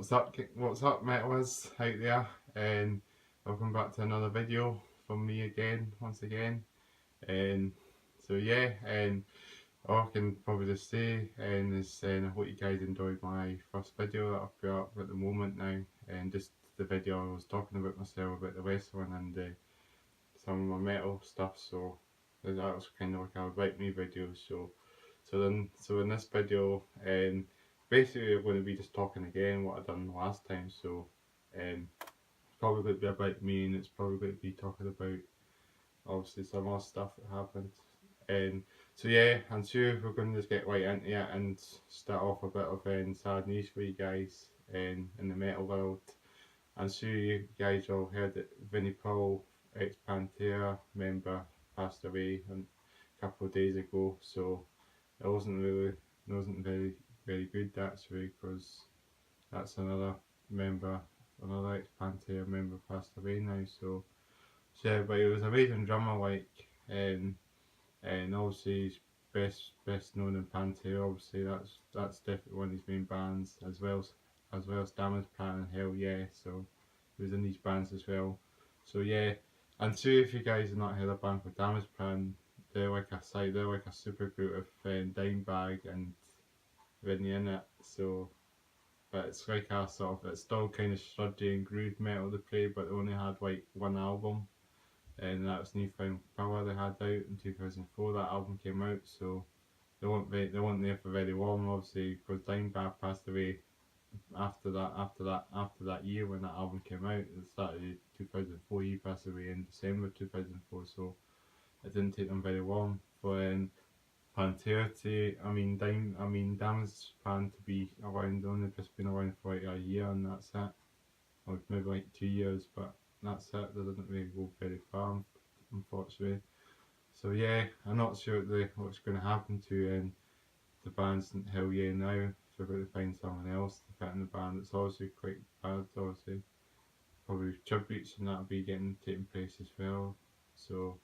What's up, metalers out there? And welcome back to another video from me again, once again. And so yeah, and all I can probably just say is I hope you guys enjoyed my first video that I've put up at the moment now, and just the video I was talking about myself, about the wrestling and some of my metal stuff. So that was kind of like a about me video. So in this video, basically we're going to be just talking again what I done last time. So it's probably going to be about me, and it's probably going to be talking about obviously some other stuff that happened. And so yeah, I'm sure we're going to just get right into it and start off a bit of sad news for you guys in the metal world. I'm sure you guys all heard that Vinnie Paul, ex-Pantera member, passed away a couple of days ago. So it wasn't very good actually, because that's member, another ex-Pantera member passed away now. So yeah, but he was a amazing drummer, like, and obviously he's best known in Pantera. Obviously that's definitely one of his main bands, as well as Damageplan and Hellyeah. So he was in these bands as well. So yeah, and so if you guys have not heard a band called Damageplan, they're like a super group of Dimebag and Vinnie in it. So, but it's like a sort of, it's still kind of sludgy and groove metal they play, but they only had like one album, and that was Newfound Power they had out in 2004. That album came out, so they weren't there for very long, obviously, because Dimebag passed away after that year when that album came out. It started 2004. He passed away in December 2004, so it didn't take them very long for Pantera to, Damageplan to be around. Only just been around for like a year, and that's it, or maybe like 2 years, but that's it. They didn't really go very far, unfortunately. So yeah, I'm not sure what's going to happen to the band's in Hellyeah now. If they're going to find someone else to fit in the band, it's obviously quite bad. Obviously, probably tributes and that'll be taking place as well. So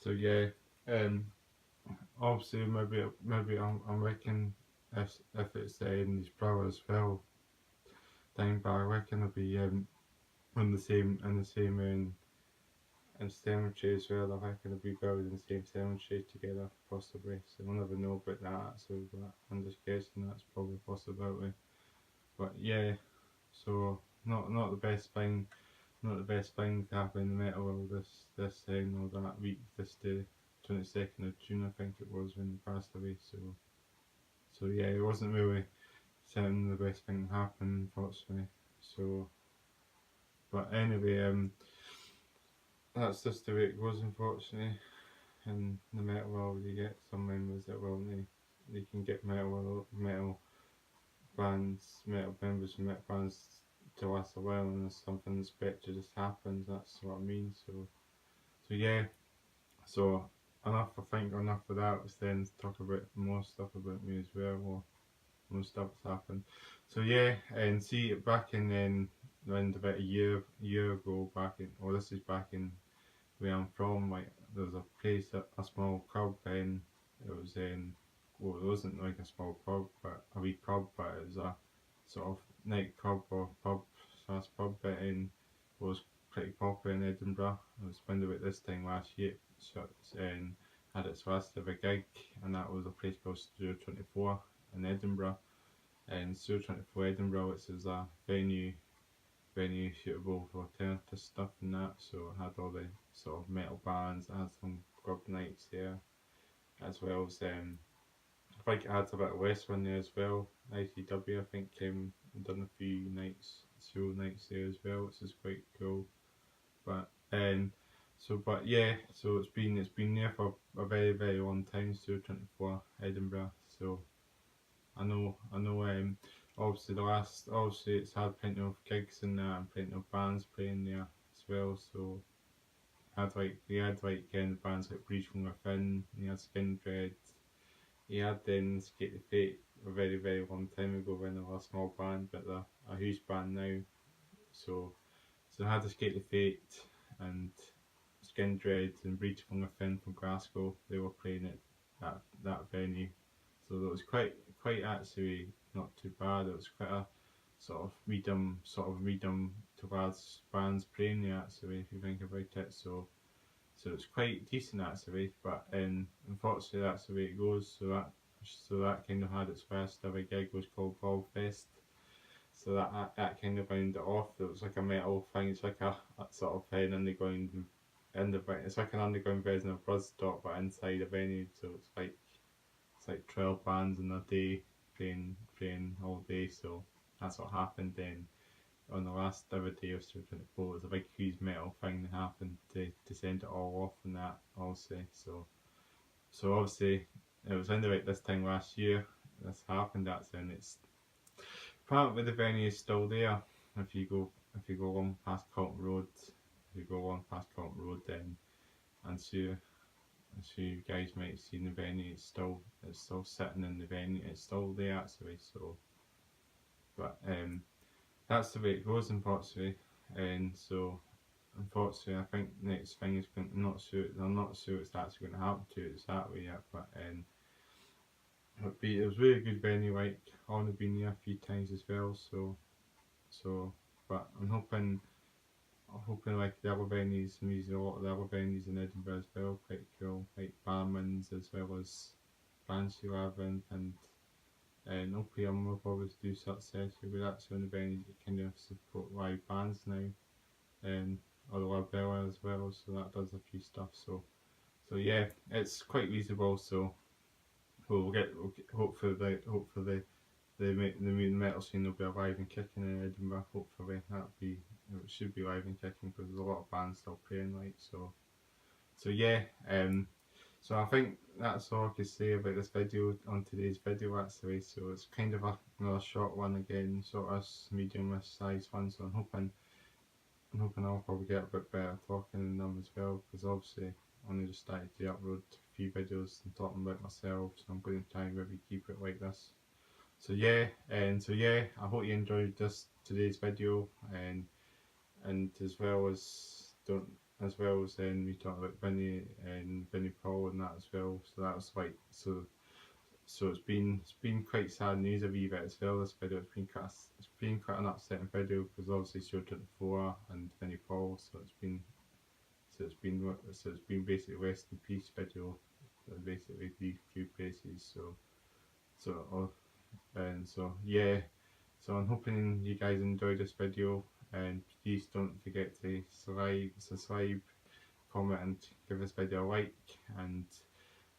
yeah, um, obviously maybe I'm reckon if it's his brother as well, Dimebag, I reckon it'll be in the same and cemetery as well. I reckon they'll be buried in the same cemetery together, possibly. So we'll never know about that. So but I'm just guessing that's probably a possibility. But yeah, so not the best thing, not the best thing to happen in the metal world this or that week. This day, 22nd of June, I think it was, when he passed away. So yeah, it wasn't really certainly the best thing to happen, unfortunately. So, but anyway, that's just the way it goes, unfortunately. In the metal world, you get some members that they can get metal members from metal bands to last a while, and if something unexpected just happens, that's what I mean. So yeah, so I think enough of that. Let's then talk about more stuff about me as well, or more stuff that's happened. So yeah, and see, back in around about a year ago, this is back in where I'm from, like, there was a place, a small pub, and it was well, it wasn't like a small pub, but a wee pub, but it was a sort of nightclub or pub, but was pretty popular in Edinburgh. It was found about this time last year, so had its last ever gig, and that was a place called Studio 24 in Edinburgh. And Studio 24 Edinburgh, which is a venue suitable for alternative stuff and that. So it had all the sort of metal bands. It had some club nights there, as well as I think it had a bit of wrestling there as well. ICW, I think, came and done a few show nights there as well, which is quite cool. But so it's been there for a very long time. Studio 24 Edinburgh. So I know obviously it's had plenty of gigs in there and plenty of bands playing there as well. So we had bands like Breach from Within, you had Skin Dread, you had then Skate the Fate a very long time ago when they were a small band, but they're a huge band now. So I had to Skate the Fate and Skin Dread and Breach from Within from Glasgow. They were playing at that venue. So it was quite actually not too bad. It was quite sort of rhythm towards bands playing the actually, if you think about it. So it's quite decent actually, but unfortunately that's the way it goes. So that kind of had its first ever gig, was called Ball Fest. So that kind of rounded it off. It was like a metal thing. It's like a sort of an underground, it's like an underground version of Buzzstop, but inside a venue. So it's like 12 bands in a day playing all day. So that's what happened then. On the last ever day of Super 24, it was a big huge metal thing that happened to send it all off and that also. So obviously it was in about this time last year this happened actually, and it's apparently the venue is still there. If you go along past Colton Road, then I'm sure you guys might have seen the venue. It's still sitting in the venue. It's still there actually. So, but that's the way it goes, unfortunately. And so, unfortunately, I think the next thing is going to I'm not sure it's actually going to happen to it exactly yet. But it was really good venue. Like I've only been there a few times as well. So, but I'm hoping like the other venues, and there's a lot of the other venues in Edinburgh as well, quite cool, like Barman's as well as Banshee Labyrinth and Opium will always do such sessions, but that's one of the venues that kind of support live bands now, or the Labella as well, so that does a few stuff. So yeah, it's quite reasonable. So we'll get hopefully the metal scene will be alive and kicking in Edinburgh. Hopefully it should be alive and kicking, because there's a lot of bands still playing, like. So yeah, so I think that's all I can say about this video on today's video actually. So it's kind of another short one again, sort of medium size one. So I'm hoping I'll probably get a bit better talking in them as well, because obviously I only just started to upload a few videos and talking about myself. So I'm going to try and maybe keep it like this. So yeah, I hope you enjoyed today's video, and as well as me talking about Vinnie Paul and that as well. So that was like so it's been quite sad news a wee bit as well. This video, it's been quite an upsetting video, because obviously Show 24 and Vinnie Paul. So it's been basically rest in peace video. Basically these few places. So yeah, so I'm hoping you guys enjoyed this video, and please don't forget to subscribe, comment and give this video a like, and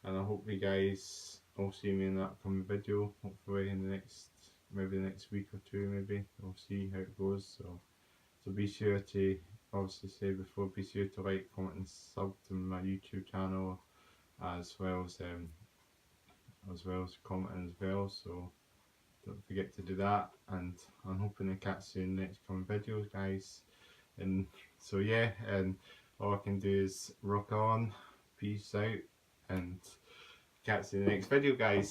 I hope you guys will see me in that upcoming video, hopefully in the next week or two maybe. We'll see how it goes. So be sure to, obviously be sure to like, comment and sub to my YouTube channel, as well as commenting as well. So don't forget to do that, and I'm hoping to catch you in the next coming videos, guys. And so yeah, and all I can do is rock on, peace out, and catch you in the next video, guys.